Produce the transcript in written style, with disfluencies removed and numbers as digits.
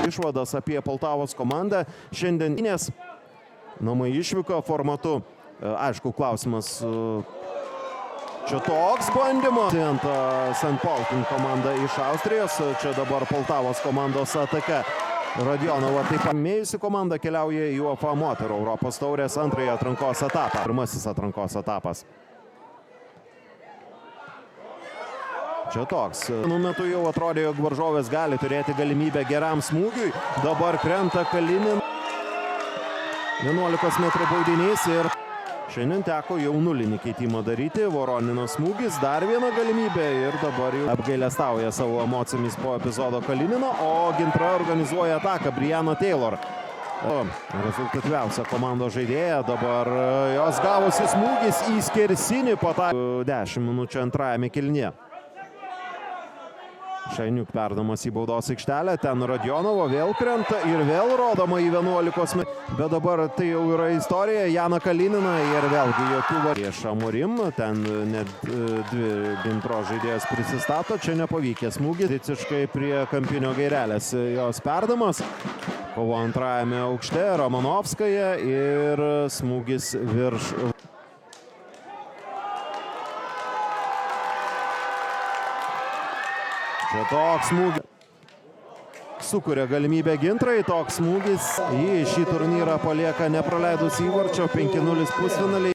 Išvadas apie Poltavos komandą šiandienės namai išvyko formatu. Aišku, klausimas, čia toks bandymas. St. Polkin komanda iš Austrijos, čia dabar Poltavos komandos ataka. Radionova taip pamėjusi komanda keliauja į UEFA moterų Europos taurės antrąjį atrankos etapą. Pirmasis atrankos etapas. Čia toks. Vienu metu jau atrodė, jog varžovės gali turėti galimybę geram smūgiui. Dabar krenta Kalinin. 11 metrų baudinys ir šiandien teko jau nulinį keitimą daryti. Voronino smūgis, dar viena galimybė ir dabar jau apgailestauja savo emocijomis po epizodo Kalinino, o Gintra organizuoja ataką Brianna Taylor. Rezultatyviausia komandos žaidėja, dabar jos gavosi smūgis į skersinį pataikė 10 minučių antrajame kėlinyje. Šainiuk perdamas į baudos aikštelę, ten Radionova vėl krenta ir vėl rodoma į 11 metrų. Bet dabar tai jau yra istorija, Jana Kalininą ir vėlgi jokių prieš Amorim, ten net dvi Gintro žaidėjas prisistato, čia nepavykęs smūgis, visiškai prie kampinio gairelės jos perdamas. Kovo antrajame aukšte Romanovskaja ir smūgis virš. Čia toks smūgis sukuria galimybę Gintrai, toks smūgis į šį turnyrą palieka nepraleidus įvarčio 5-0 pusfinaliai.